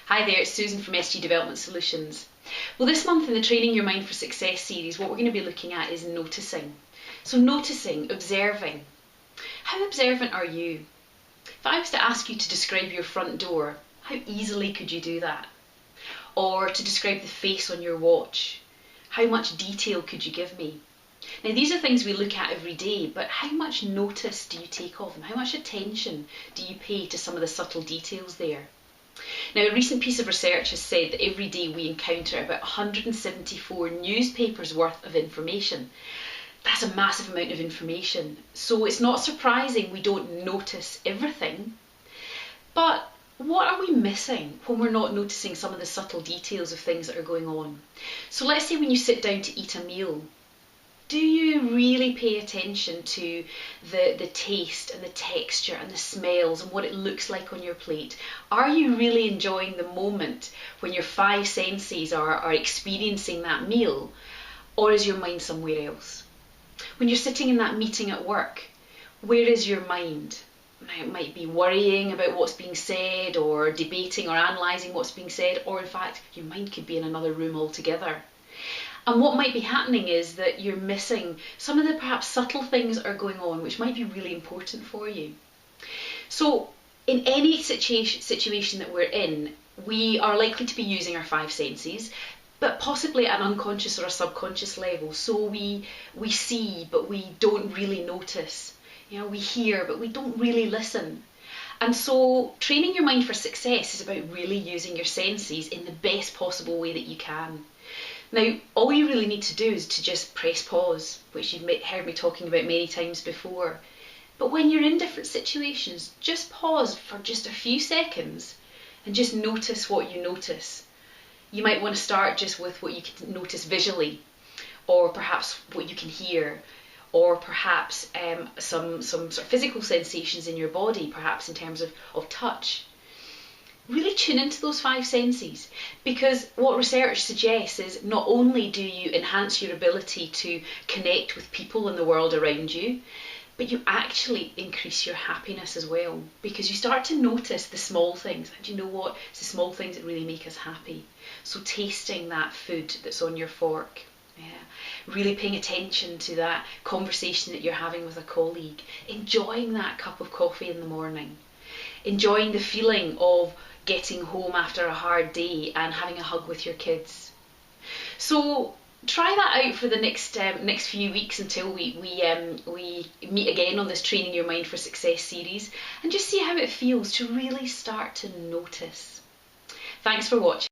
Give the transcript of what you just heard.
Hi there, it's Susan from SG Development Solutions. Well, this month in the Training Your Mind for Success series, what we're going to be looking at is noticing. So noticing, observing. How observant are you? If I was to ask you to describe your front door, how easily could you do that? Or to describe the face on your watch, how much detail could you give me? Now, these are things we look at every day, but how much notice do you take of them? How much attention do you pay to some of the subtle details there? Now, a recent piece of research has said that every day we encounter about 174 newspapers worth of information. That's a massive amount of information. So it's not surprising we don't notice everything. But what are we missing when we're not noticing some of the subtle details of things that are going on? So let's say when you sit down to eat a meal, do you really pay attention to the taste and the texture and the smells and what it looks like on your plate? Are you really enjoying the moment when your five senses are experiencing that meal, or is your mind somewhere else? When you're sitting in that meeting at work, where is your mind? Now, it might be worrying about what's being said, or debating or analysing what's being said, or in fact your mind could be in another room altogether. And what might be happening is that you're missing some of the perhaps subtle things that are going on which might be really important for you. So in any situation that we're in, we are likely to be using our five senses, but possibly at an unconscious or a subconscious level. So we see, but we don't really notice. You know, we hear, but we don't really listen. And so training your mind for success is about really using your senses in the best possible way that you can. Now, all you really need to do is to just press pause, which you've heard me talking about many times before. But when you're in different situations, just pause for just a few seconds and just notice what you notice. You might want to start just with what you can notice visually, or perhaps what you can hear, or perhaps some sort of physical sensations in your body, perhaps in terms of touch. Really tune into those five senses, because what research suggests is not only do you enhance your ability to connect with people in the world around you, but you actually increase your happiness as well, because you start to notice the small things. And you know what? It's the small things that really make us happy. So tasting that food that's on your fork, really paying attention to that conversation that you're having with a colleague, enjoying that cup of coffee in the morning, enjoying the feeling of getting home after a hard day and having a hug with your kids. So try that out for the next few weeks until we meet again on this Training Your Mind for Success series, and just see how it feels to really start to notice. Thanks for watching.